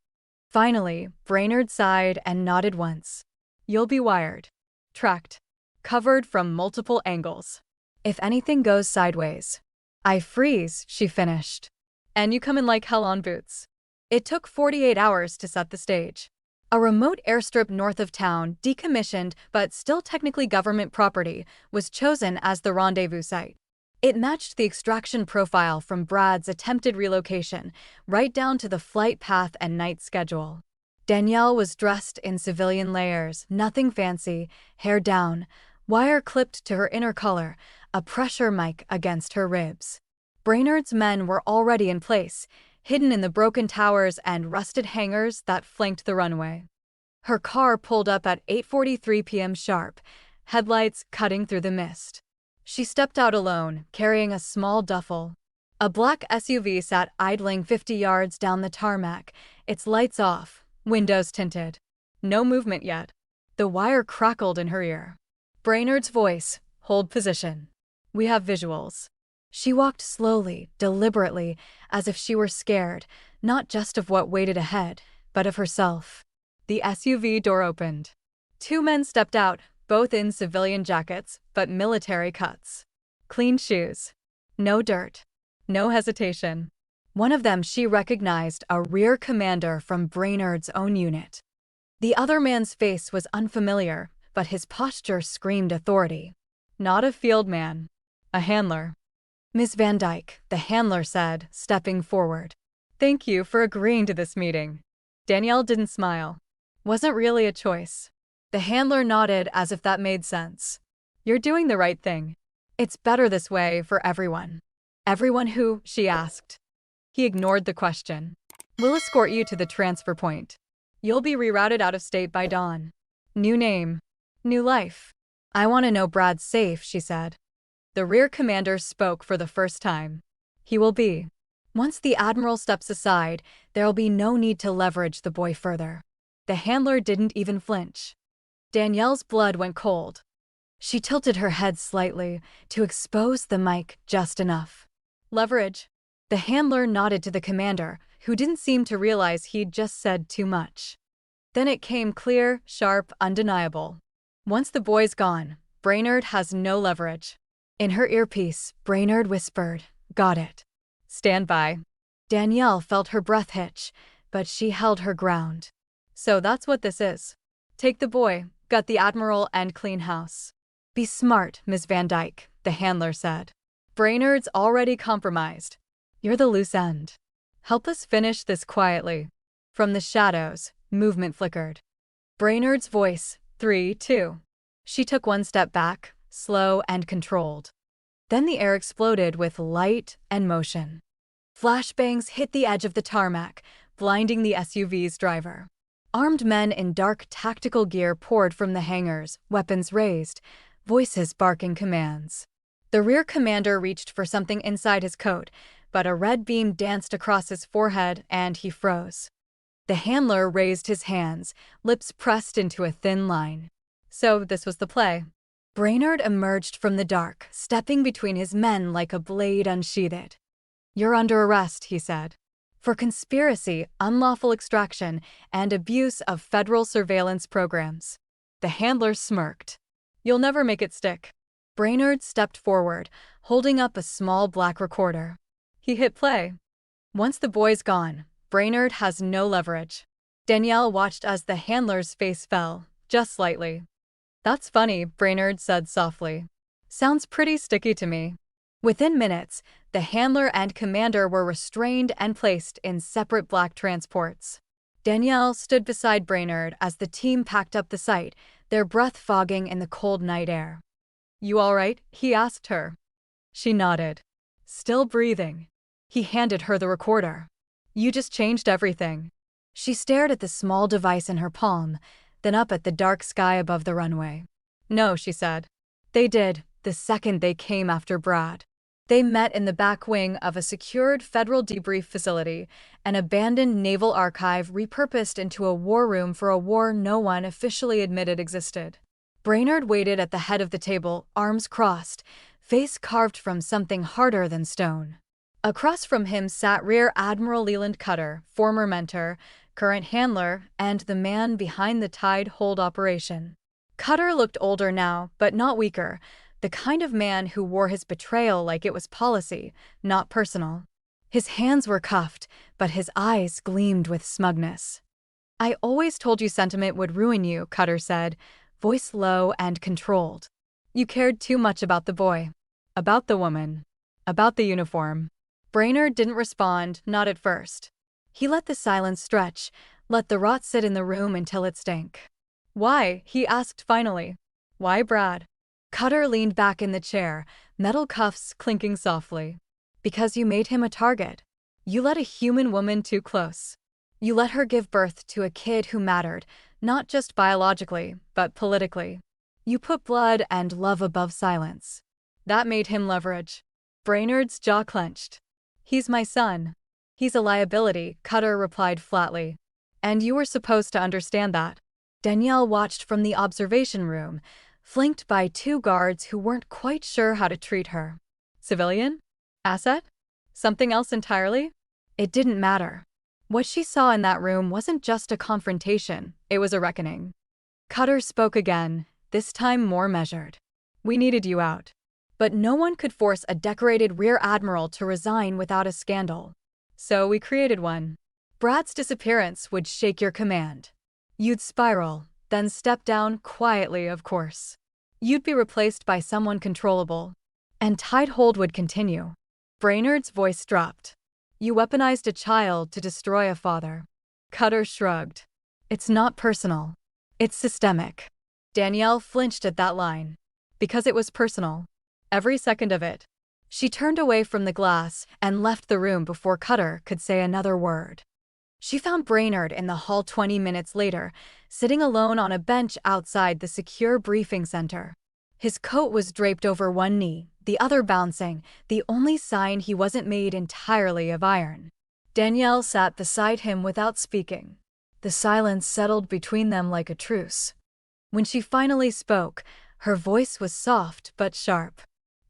Finally, Brainerd sighed and nodded once. "You'll be wired. Tracked. Covered from multiple angles. If anything goes sideways, I freeze," she finished. "And you come in like hell on boots." It took 48 hours to set the stage. A remote airstrip north of town, decommissioned but still technically government property, was chosen as the rendezvous site. It matched the extraction profile from Brad's attempted relocation, right down to the flight path and night schedule. Danielle was dressed in civilian layers, nothing fancy, hair down, wire clipped to her inner collar, a pressure mic against her ribs. Brainerd's men were already in place, hidden in the broken towers and rusted hangars that flanked the runway. Her car pulled up at 8:43 p.m. sharp, headlights cutting through the mist. She stepped out alone, carrying a small duffel. A black SUV sat idling 50 yards down the tarmac, its lights off, windows tinted. No movement yet. The wire crackled in her ear. Brainerd's voice, "Hold position. We have visuals." She walked slowly, deliberately, as if she were scared, not just of what waited ahead, but of herself. The SUV door opened. 2 men stepped out, both in civilian jackets, but military cuts. Clean shoes. No dirt. No hesitation. One of them she recognized, a rear commander from Brainerd's own unit. The other man's face was unfamiliar, but his posture screamed authority. Not a field man. A handler. Miss Vandyke, the handler said, stepping forward. Thank you for agreeing to this meeting. Danielle didn't smile. Wasn't really a choice. The handler nodded as if that made sense. You're doing the right thing. It's better this way for everyone. Everyone who? She asked. He ignored the question. We'll escort you to the transfer point. You'll be rerouted out of state by dawn. New name. New life. I want to know Brad's safe, she said. The rear commander spoke for the first time. He will be. Once the Admiral steps aside, there'll be no need to leverage the boy further. The handler didn't even flinch. Danielle's blood went cold. She tilted her head slightly to expose the mic just enough. Leverage. The handler nodded to the commander, who didn't seem to realize he'd just said too much. Then it came clear, sharp, undeniable. Once the boy's gone, Brainerd has no leverage. In her earpiece, Brainerd whispered, "Got it. Stand by." Danielle felt her breath hitch, but she held her ground. So that's what this is. Take the boy, gut the Admiral, and clean house. Be smart, Miss Vandyke, the handler said. Brainerd's already compromised. You're the loose end. Help us finish this quietly. From the shadows, movement flickered. Brainerd's voice, 3, 2. She took one step back, slow and controlled. Then the air exploded with light and motion. Flashbangs hit the edge of the tarmac, blinding the SUV's driver. Armed men in dark tactical gear poured from the hangars, weapons raised, voices barking commands. The rear commander reached for something inside his coat, but a red beam danced across his forehead and he froze. The handler raised his hands, lips pressed into a thin line. So this was the play. Brainerd emerged from the dark, stepping between his men like a blade unsheathed. You're under arrest, he said. For conspiracy, unlawful extraction, and abuse of federal surveillance programs. The handler smirked. You'll never make it stick. Brainerd stepped forward, holding up a small black recorder. He hit play. Once the boy's gone, Brainerd has no leverage. Danielle watched as the handler's face fell, just slightly. That's funny, Brainerd said softly. Sounds pretty sticky to me. Within minutes, the handler and commander were restrained and placed in separate black transports. Danielle stood beside Brainerd as the team packed up the site, their breath fogging in the cold night air. You all right? He asked her. She nodded. Still breathing. He handed her the recorder. You just changed everything. She stared at the small device in her palm, then up at the dark sky above the runway. No, she said. They did, the second they came after Brad. They met in the back wing of a secured federal debrief facility, an abandoned naval archive repurposed into a war room for a war no one officially admitted existed. Brainerd waited at the head of the table, arms crossed, face carved from something harder than stone. Across from him sat Rear Admiral Leland Cutter, former mentor, current handler, and the man behind the Tide Hold operation. Cutter looked older now, but not weaker, the kind of man who wore his betrayal like it was policy, not personal. His hands were cuffed, but his eyes gleamed with smugness. I always told you sentiment would ruin you, Cutter said, voice low and controlled. You cared too much about the boy. About the woman. About the uniform. Brainerd didn't respond, not at first. He let the silence stretch, let the rot sit in the room until it stank. Why? He asked finally. Why Brad? Cutter leaned back in the chair, metal cuffs clinking softly. Because you made him a target. You let a human woman too close. You let her give birth to a kid who mattered, not just biologically, but politically. You put blood and love above silence. That made him leverage. Brainerd's jaw clenched. He's my son. He's a liability, Cutter replied flatly. And you were supposed to understand that. Danielle watched from the observation room, flanked by two guards who weren't quite sure how to treat her. Civilian? Asset? Something else entirely? It didn't matter. What she saw in that room wasn't just a confrontation, it was a reckoning. Cutter spoke again, this time more measured. We needed you out. But no one could force a decorated rear admiral to resign without a scandal. So we created one. Brad's disappearance would shake your command. You'd spiral, then step down quietly, of course. You'd be replaced by someone controllable. And Tidehold would continue. Brainerd's voice dropped. You weaponized a child to destroy a father. Cutter shrugged. It's not personal. It's systemic. Danielle flinched at that line. Because it was personal. Every second of it. She turned away from the glass and left the room before Cutter could say another word. She found Brainerd in the hall 20 minutes later, sitting alone on a bench outside the secure briefing center. His coat was draped over one knee, the other bouncing, the only sign he wasn't made entirely of iron. Danielle sat beside him without speaking. The silence settled between them like a truce. When she finally spoke, her voice was soft but sharp.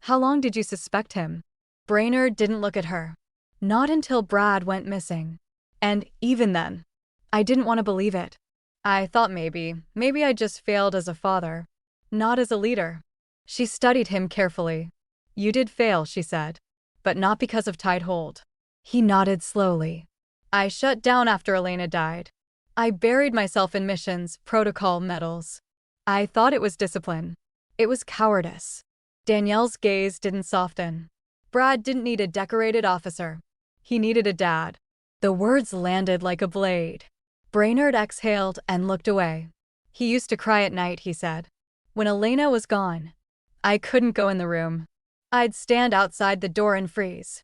How long did you suspect him? Brainerd didn't look at her. Not until Brad went missing. And even then, I didn't want to believe it. I thought maybe I just failed as a father. Not as a leader. She studied him carefully. You did fail, she said. But not because of Tidehold. He nodded slowly. I shut down after Elena died. I buried myself in missions, protocol medals. I thought it was discipline. It was cowardice. Danielle's gaze didn't soften. Brad didn't need a decorated officer. He needed a dad. The words landed like a blade. Brainerd exhaled and looked away. He used to cry at night, he said. When Elena was gone, I couldn't go in the room. I'd stand outside the door and freeze.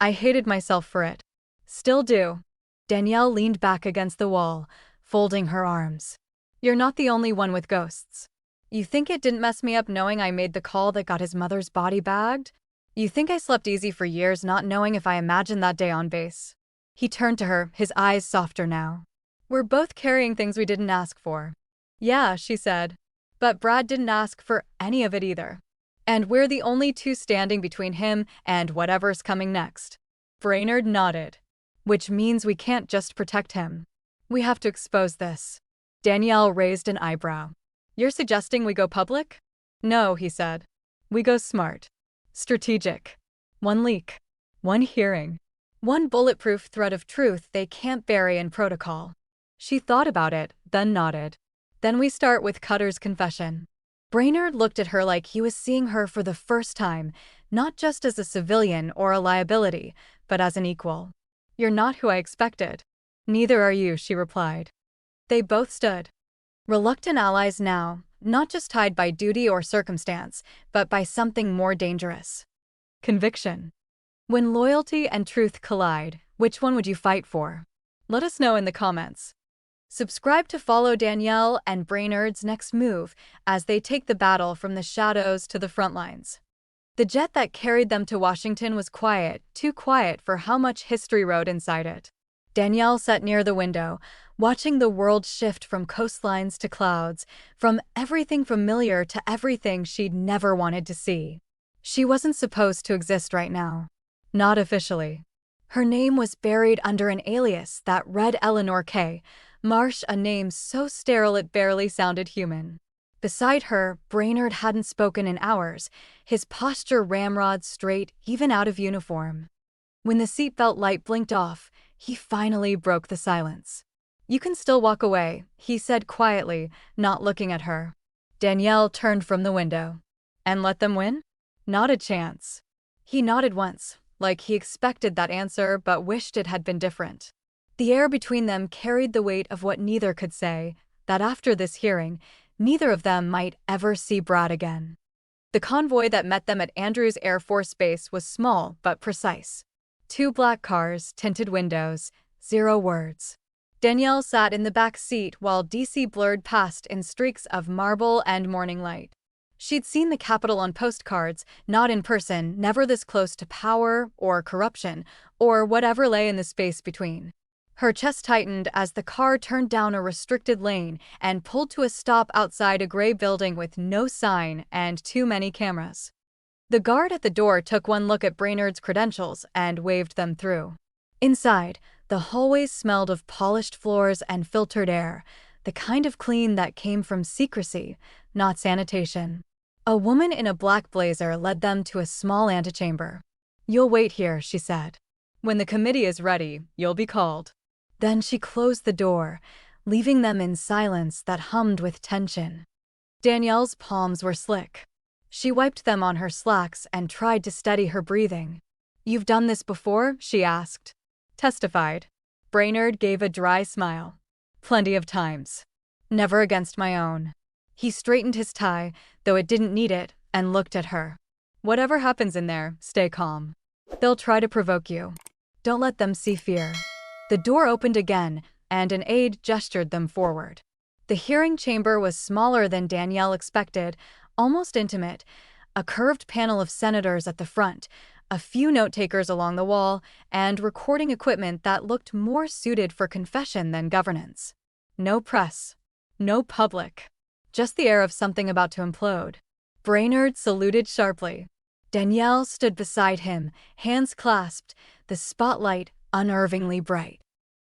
I hated myself for it. Still do. Danielle leaned back against the wall, folding her arms. You're not the only one with ghosts. You think it didn't mess me up knowing I made the call that got his mother's body bagged? You think I slept easy for years not knowing if I imagined that day on base? He turned to her, his eyes softer now. We're both carrying things we didn't ask for. Yeah, she said. But Brad didn't ask for any of it either. And we're the only two standing between him and whatever's coming next. Brainerd nodded. Which means we can't just protect him. We have to expose this. Danielle raised an eyebrow. You're suggesting we go public? No, he said. We go smart. Strategic. One leak. One hearing. One bulletproof thread of truth they can't bury in protocol. She thought about it, then nodded. Then we start with Cutter's confession. Brainerd looked at her like he was seeing her for the first time, not just as a civilian or a liability, but as an equal. You're not who I expected. Neither are you, she replied. They both stood. Reluctant allies now, not just tied by duty or circumstance, but by something more dangerous. Conviction. When loyalty and truth collide, which one would you fight for? Let us know in the comments. Subscribe to follow Danielle and Brainerd's next move as they take the battle from the shadows to the front lines. The jet that carried them to Washington was quiet, too quiet for how much history rode inside it. Danielle sat near the window, watching the world shift from coastlines to clouds, from everything familiar to everything she'd never wanted to see. She wasn't supposed to exist right now. Not officially. Her name was buried under an alias that read Eleanor K. Marsh, a name so sterile it barely sounded human. Beside her, Brainerd hadn't spoken in hours, his posture ramrod straight even out of uniform. When the seatbelt light blinked off, he finally broke the silence. You can still walk away, he said quietly, not looking at her. Danielle turned from the window. And let them win? Not a chance. He nodded once, like he expected that answer but wished it had been different. The air between them carried the weight of what neither could say, that after this hearing, neither of them might ever see Brad again. The convoy that met them at Andrews Air Force Base was small but precise. 2 black cars, tinted windows, 0 words. Danielle sat in the back seat while DC blurred past in streaks of marble and morning light. She'd seen the Capitol on postcards, not in person, never this close to power or corruption or whatever lay in the space between. Her chest tightened as the car turned down a restricted lane and pulled to a stop outside a gray building with no sign and too many cameras. The guard at the door took one look at Brainerd's credentials and waved them through. Inside, the hallways smelled of polished floors and filtered air, the kind of clean that came from secrecy, not sanitation. A woman in a black blazer led them to a small antechamber. You'll wait here, she said. When the committee is ready, you'll be called. Then she closed the door, leaving them in silence that hummed with tension. Danielle's palms were slick. She wiped them on her slacks and tried to steady her breathing. "You've done this before?" she asked. Testified. Brainerd gave a dry smile. "Plenty of times. Never against my own." He straightened his tie, though it didn't need it, and looked at her. "Whatever happens in there, stay calm. They'll try to provoke you. Don't let them see fear." The door opened again, and an aide gestured them forward. The hearing chamber was smaller than Danielle expected, almost intimate, a curved panel of senators at the front, a few note-takers along the wall, and recording equipment that looked more suited for confession than governance. No press. No public. Just the air of something about to implode. Brainerd saluted sharply. Danielle stood beside him, hands clasped, the spotlight unnervingly bright.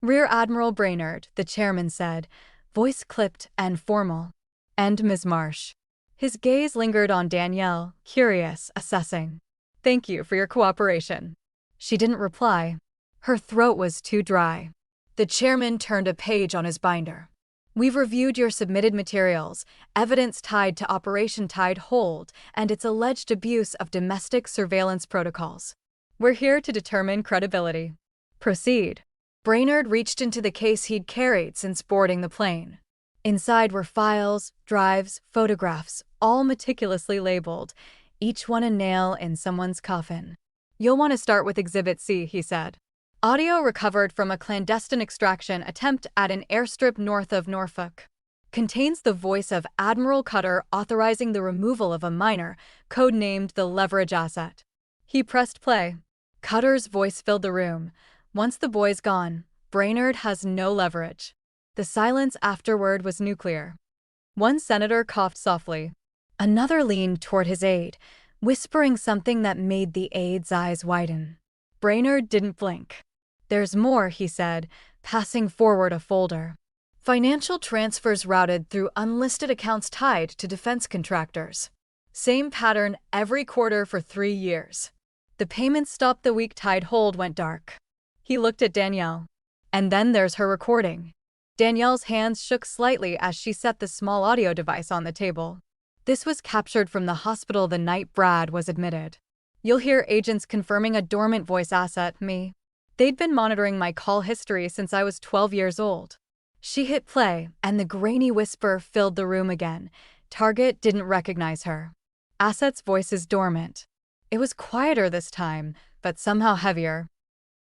"Rear Admiral Brainerd," the chairman said, voice clipped and formal. "And Ms. Marsh." His gaze lingered on Danielle, curious, assessing. "Thank you for your cooperation." She didn't reply. Her throat was too dry. The chairman turned a page on his binder. "We've reviewed your submitted materials, evidence tied to Operation Tide Hold, and its alleged abuse of domestic surveillance protocols. We're here to determine credibility." "Proceed." Brainerd reached into the case he'd carried since boarding the plane. Inside were files, drives, photographs, all meticulously labeled, each one a nail in someone's coffin. "You'll want to start with Exhibit C," he said. "Audio recovered from a clandestine extraction attempt at an airstrip north of Norfolk. Contains the voice of Admiral Cutter authorizing the removal of a minor, codenamed the leverage asset." He pressed play. Cutter's voice filled the room. "Once the boy's gone, Brainerd has no leverage." The silence afterward was nuclear. One senator coughed softly. Another leaned toward his aide, whispering something that made the aide's eyes widen. Brainerd didn't blink. "There's more," he said, passing forward a folder. "Financial transfers routed through unlisted accounts tied to defense contractors. Same pattern every quarter for 3 years. The payments stopped the week Tide Hold went dark." He looked at Danielle. "And then there's her recording." Danielle's hands shook slightly as she set the small audio device on the table. "This was captured from the hospital the night Brad was admitted. You'll hear agents confirming a dormant voice asset, me. They'd been monitoring my call history since I was 12 years old." She hit play, and the grainy whisper filled the room again. Target didn't recognize her. Asset's voice is dormant. It was quieter this time, but somehow heavier.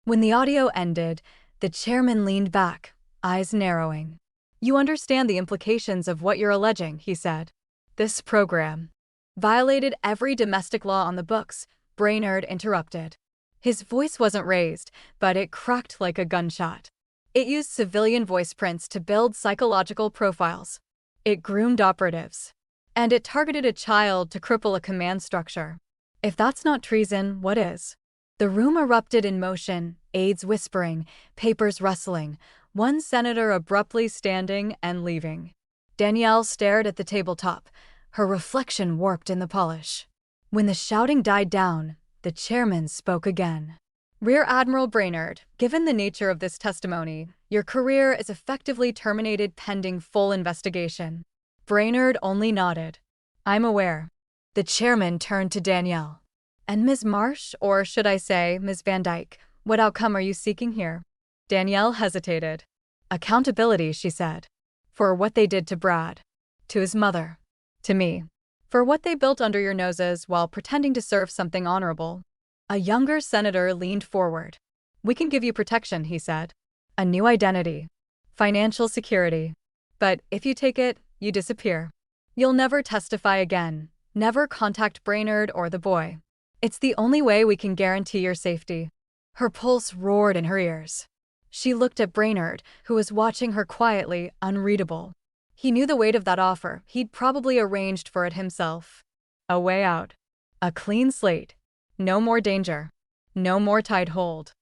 When the audio ended, the chairman leaned back, eyes narrowing. "You understand the implications of what you're alleging," he said. "This program violated every domestic law on the books," Brainerd interrupted. His voice wasn't raised, but it cracked like a gunshot. "It used civilian voice prints to build psychological profiles. It groomed operatives. And it targeted a child to cripple a command structure. If that's not treason, what is?" The room erupted in motion, aides whispering, papers rustling, one senator abruptly standing and leaving. Danielle stared at the tabletop, her reflection warped in the polish. When the shouting died down, the chairman spoke again. "Rear Admiral Brainerd, given the nature of this testimony, your career is effectively terminated pending full investigation." Brainerd only nodded. "I'm aware." The chairman turned to Danielle. "And Ms. Marsh, or should I say Ms. Vandyke, what outcome are you seeking here?" Danielle hesitated. "Accountability," she said. "For what they did to Brad. To his mother. To me. For what they built under your noses while pretending to serve something honorable." A younger senator leaned forward. "We can give you protection," he said. "A new identity. Financial security. But if you take it, you disappear. You'll never testify again, never contact Brainerd or the boy. It's the only way we can guarantee your safety." Her pulse roared in her ears. She looked at Brainerd, who was watching her quietly, unreadable. He knew the weight of that offer. He'd probably arranged for it himself. A way out. A clean slate. No more danger. No more Tide Hold.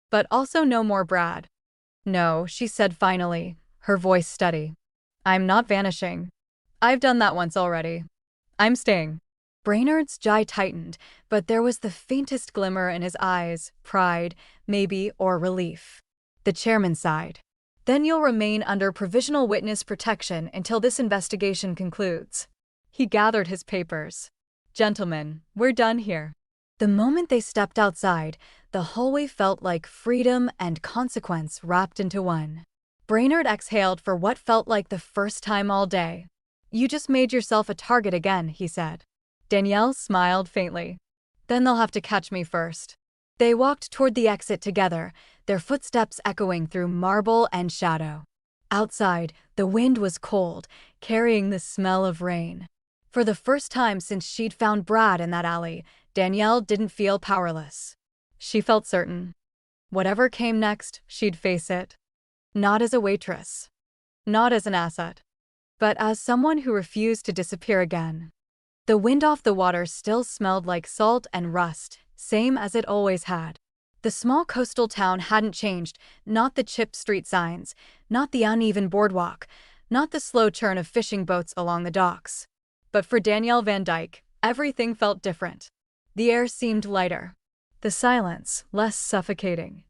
But also no more Brad. "No," she said finally, her voice steady. "I'm not vanishing. I've done that once already. I'm staying." Brainerd's jaw tightened, but there was the faintest glimmer in his eyes, pride, maybe, or relief. The chairman sighed. "Then you'll remain under provisional witness protection until this investigation concludes." He gathered his papers. Gentlemen, we're done here. The moment they stepped outside, the hallway felt like freedom and consequence wrapped into one. Brainerd exhaled for what felt like the first time all day. You just made yourself a target again, he said. Danielle smiled faintly. Then they'll have to catch me first. They walked toward the exit together, their footsteps echoing through marble and shadow. Outside, the wind was cold, carrying the smell of rain. For the first time since she'd found Brad in that alley, Danielle didn't feel powerless. She felt certain. Whatever came next, she'd face it. Not as a waitress. Not as an asset. But as someone who refused to disappear again. The wind off the water still smelled like salt and rust, same as it always had. The small coastal town hadn't changed, not the chipped street signs, not the uneven boardwalk, not the slow churn of fishing boats along the docks. But for Danielle Vandyke, everything felt different. The air seemed lighter. The silence less suffocating.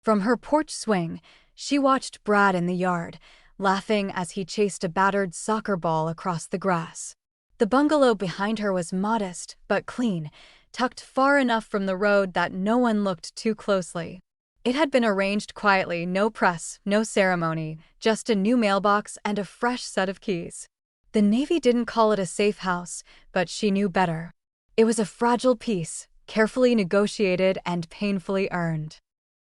From her porch swing, she watched Brad in the yard, laughing as he chased a battered soccer ball across the grass. The bungalow behind her was modest but clean, tucked far enough from the road that no one looked too closely. It had been arranged quietly, no press, no ceremony, just a new mailbox and a fresh set of keys. The Navy didn't call it a safe house, but she knew better. It was a fragile peace, carefully negotiated and painfully earned.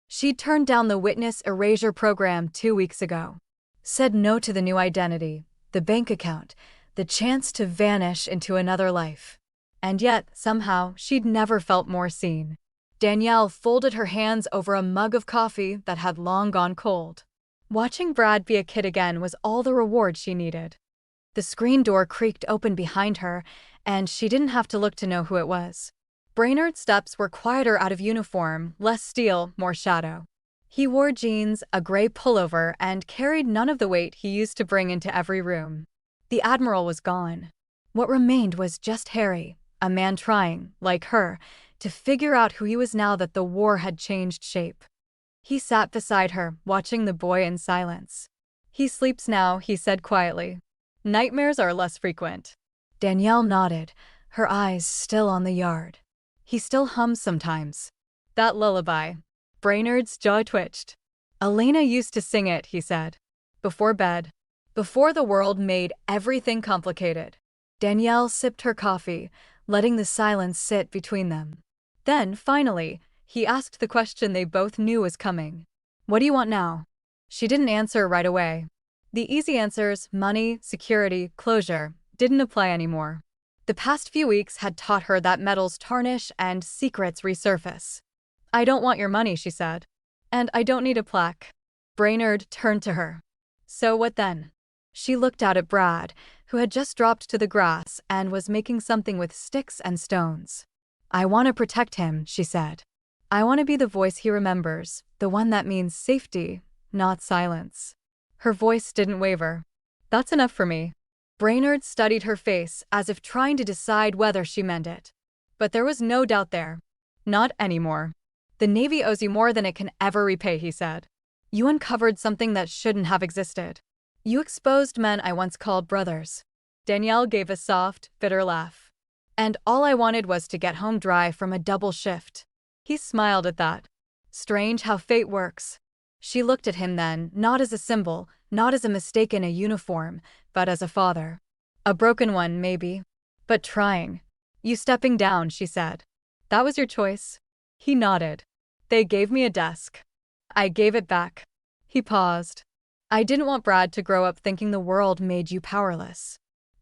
She'd turned down the witness erasure program 2 weeks ago. Said no to the new identity, the bank account, the chance to vanish into another life. And yet, somehow, she'd never felt more seen. Danielle folded her hands over a mug of coffee that had long gone cold. Watching Brad be a kid again was all the reward she needed. The screen door creaked open behind her, and she didn't have to look to know who it was. Brainerd's steps were quieter out of uniform, less steel, more shadow. He wore jeans, a gray pullover, and carried none of the weight he used to bring into every room. The Admiral was gone. What remained was just Harry, a man trying, like her, to figure out who he was now that the war had changed shape. He sat beside her, watching the boy in silence. He sleeps now, he said quietly. Nightmares are less frequent. Danielle nodded, her eyes still on the yard. He still hums sometimes. That lullaby. Brainerd's jaw twitched. Elena used to sing it, he said. Before bed. Before the world made everything complicated. Danielle sipped her coffee, letting the silence sit between them. Then, finally, he asked the question they both knew was coming. What do you want now? She didn't answer right away. The easy answers, money, security, closure, didn't apply anymore. The past few weeks had taught her that metals tarnish and secrets resurface. I don't want your money, she said. And I don't need a plaque. Brainerd turned to her. So what then? She looked out at Brad, who had just dropped to the grass and was making something with sticks and stones. I want to protect him, she said. I want to be the voice he remembers, the one that means safety, not silence. Her voice didn't waver. That's enough for me. Brainerd studied her face as if trying to decide whether she meant it. But there was no doubt there. Not anymore. The Navy owes you more than it can ever repay, he said. You uncovered something that shouldn't have existed. You exposed men I once called brothers. Danielle gave a soft, bitter laugh. And all I wanted was to get home dry from a double shift. He smiled at that. Strange how fate works. She looked at him then, not as a symbol, not as a mistake in a uniform, but as a father. A broken one, maybe. But trying. You stepping down, she said. That was your choice? He nodded. They gave me a desk. I gave it back. He paused. I didn't want Brad to grow up thinking the world made you powerless.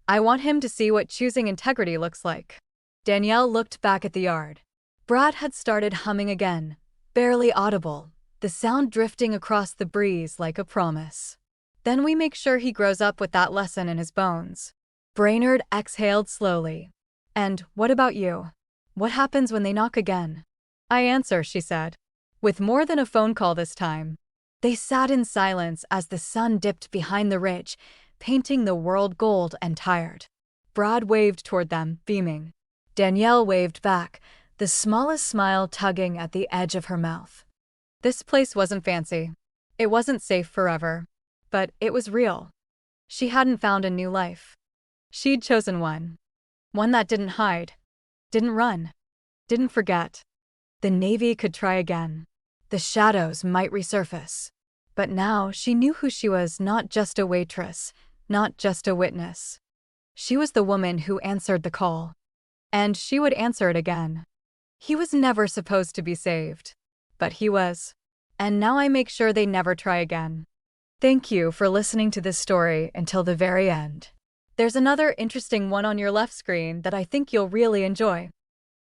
I want him to see what choosing integrity looks like. Danielle looked back at the yard. Brad had started humming again, barely audible, the sound drifting across the breeze like a promise. Then we make sure he grows up with that lesson in his bones. Brainerd exhaled slowly. And what about you? What happens when they knock again? I answer, she said. With more than a phone call this time. They sat in silence as the sun dipped behind the ridge, painting the world gold and tired. Brad waved toward them, beaming. Danielle waved back, the smallest smile tugging at the edge of her mouth. This place wasn't fancy. It wasn't safe forever. But it was real. She hadn't found a new life. She'd chosen one. One that didn't hide, didn't run, didn't forget. The Navy could try again. The shadows might resurface. But now she knew who she was, not just a waitress, not just a witness. She was the woman who answered the call. And she would answer it again. He was never supposed to be saved. But he was. And now I make sure they never try again. Thank you for listening to this story until the very end. There's another interesting one on your left screen that I think you'll really enjoy.